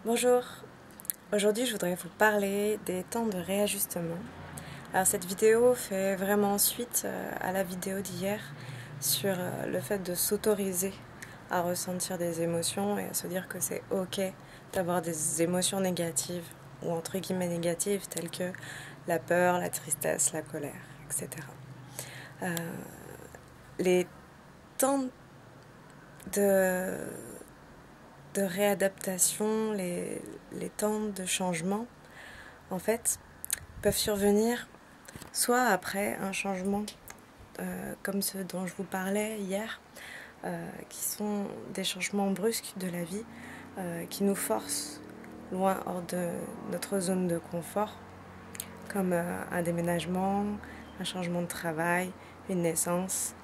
Bonjour, aujourd'hui je voudrais vous parler des temps de réajustement. Alors cette vidéo fait vraiment suite à la vidéo d'hier sur le fait de s'autoriser à ressentir des émotions et à se dire que c'est ok d'avoir des émotions négatives ou entre guillemets négatives telles que la peur, la tristesse, la colère, etc. Les temps de réadaptation, les temps de changement, en fait, peuvent survenir soit après un changement comme ceux dont je vous parlais hier, qui sont des changements brusques de la vie, qui nous forcent loin hors de notre zone de confort, comme un déménagement, un changement de travail, une naissance,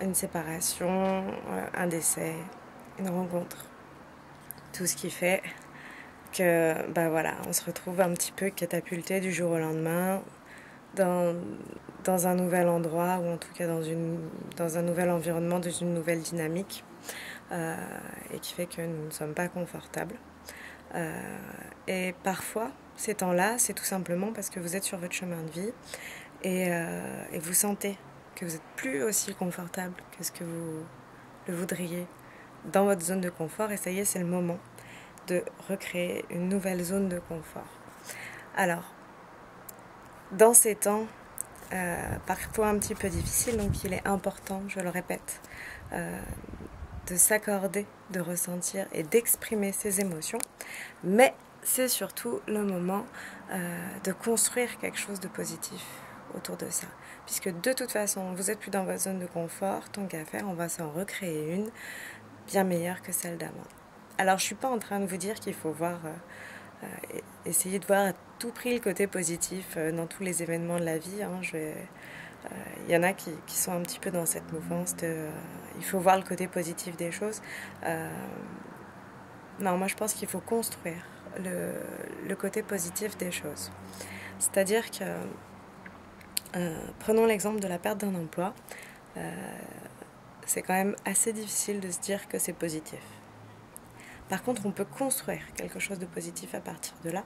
une séparation, un décès, une rencontre. Tout ce qui fait que voilà, on se retrouve un petit peu catapulté du jour au lendemain dans un nouvel endroit ou en tout cas dans un nouvel environnement, dans une nouvelle dynamique et qui fait que nous ne sommes pas confortables. Et parfois, ces temps-là, c'est tout simplement parce que vous êtes sur votre chemin de vie et vous sentez que vous n'êtes plus aussi confortable que ce que vous le voudriez dans votre zone de confort, et ça y est, c'est le moment de recréer une nouvelle zone de confort. Alors, dans ces temps, parfois un petit peu difficiles, donc il est important, je le répète, de s'accorder, de ressentir et d'exprimer ses émotions, mais c'est surtout le moment de construire quelque chose de positif autour de ça, puisque de toute façon, vous n'êtes plus dans votre zone de confort, tant qu'à faire, on va s'en recréer une bien meilleure que celle d'avant. Alors je ne suis pas en train de vous dire qu'il faut essayer de voir à tout prix le côté positif dans tous les événements de la vie. Il y en a qui sont un petit peu dans cette mouvance de il faut voir le côté positif des choses. Non, moi je pense qu'il faut construire le côté positif des choses. C'est-à-dire que, prenons l'exemple de la perte d'un emploi, c'est quand même assez difficile de se dire que c'est positif. Par contre, on peut construire quelque chose de positif à partir de là.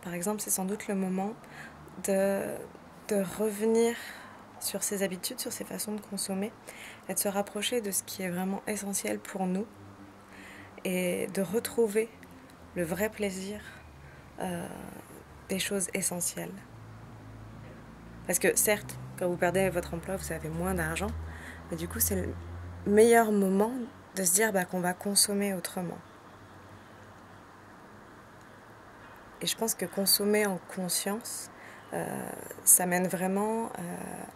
Par exemple, c'est sans doute le moment de revenir sur ses habitudes, sur ses façons de consommer, et de se rapprocher de ce qui est vraiment essentiel pour nous, et de retrouver le vrai plaisir des choses essentielles. Parce que certes, quand vous perdez votre emploi, vous avez moins d'argent, mais du coup, c'est le meilleur moment de se dire qu'on va consommer autrement. Et je pense que consommer en conscience, ça mène vraiment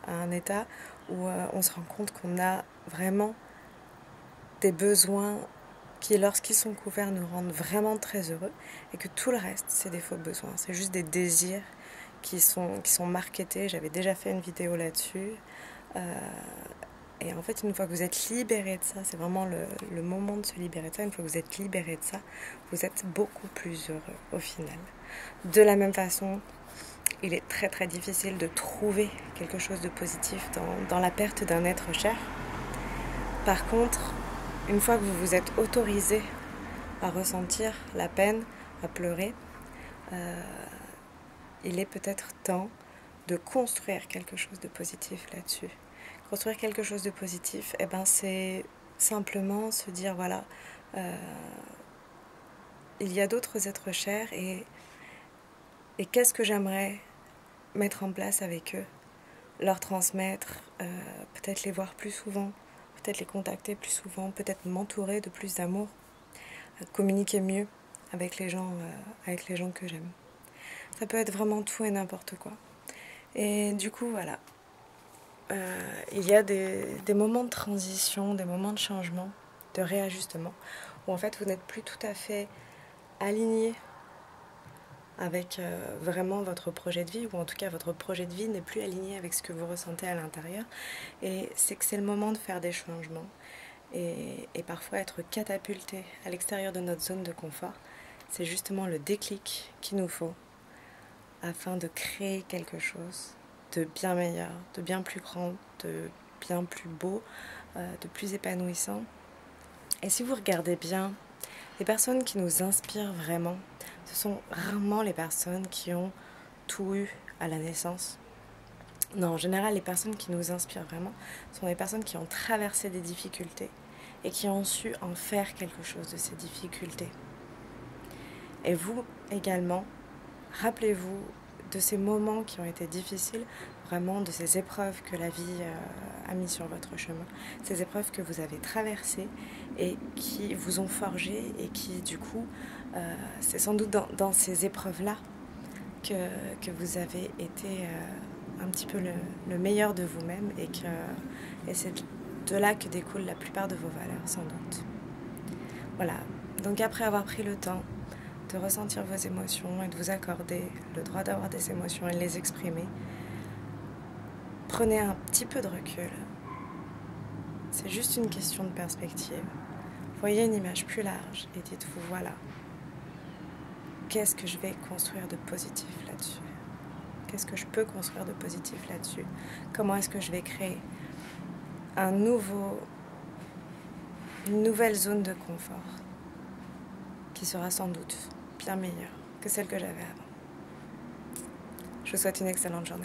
à un état où on se rend compte qu'on a vraiment des besoins qui, lorsqu'ils sont couverts, nous rendent vraiment très heureux, et que tout le reste, c'est des faux besoins. C'est juste des désirs qui sont marketés. J'avais déjà fait une vidéo là-dessus. Et en fait, une fois que vous êtes libéré de ça, c'est vraiment le moment de se libérer de ça. Une fois que vous êtes libéré de ça, vous êtes beaucoup plus heureux au final. De la même façon, il est très très difficile de trouver quelque chose de positif dans la perte d'un être cher. Par contre, une fois que vous vous êtes autorisé à ressentir la peine, à pleurer, il est peut-être temps de construire quelque chose de positif là-dessus. Construire quelque chose de positif, c'est simplement se dire voilà, il y a d'autres êtres chers et qu'est-ce que j'aimerais mettre en place avec eux, leur transmettre, peut-être les voir plus souvent, peut-être les contacter plus souvent, peut-être m'entourer de plus d'amour, communiquer mieux avec les gens que j'aime. Ça peut être vraiment tout et n'importe quoi. Et du coup, voilà. Il y a des moments de transition, des moments de changement, de réajustement, où en fait vous n'êtes plus tout à fait aligné avec vraiment votre projet de vie, ou en tout cas votre projet de vie n'est plus aligné avec ce que vous ressentez à l'intérieur. Et c'est que c'est le moment de faire des changements et parfois être catapulté à l'extérieur de notre zone de confort. C'est justement le déclic qu'il nous faut afin de créer quelque chose de bien meilleur, de bien plus grand, de bien plus beau, de plus épanouissant. Et si vous regardez bien, Les personnes qui nous inspirent vraiment, ce sont rarement les personnes qui ont tout eu à la naissance. Non, en général, les personnes qui nous inspirent vraiment sont des personnes qui ont traversé des difficultés et qui ont su en faire quelque chose de ces difficultés. Et vous également, rappelez-vous de ces moments qui ont été difficiles, vraiment de ces épreuves que la vie a mis sur votre chemin, ces épreuves que vous avez traversées et qui vous ont forgé et qui du coup, c'est sans doute dans ces épreuves-là que vous avez été un petit peu le meilleur de vous-même et c'est de là que découlent la plupart de vos valeurs, sans doute. Voilà, donc après avoir pris le temps de ressentir vos émotions et de vous accorder le droit d'avoir des émotions et de les exprimer, prenez un petit peu de recul. C'est juste une question de perspective. Voyez une image plus large et dites-vous, voilà, qu'est-ce que je vais construire de positif là-dessus ? Qu'est-ce que je peux construire de positif là-dessus ? Comment est-ce que je vais créer une nouvelle zone de confort qui sera sans doute bien meilleure que celle que j'avais avant. Je vous souhaite une excellente journée.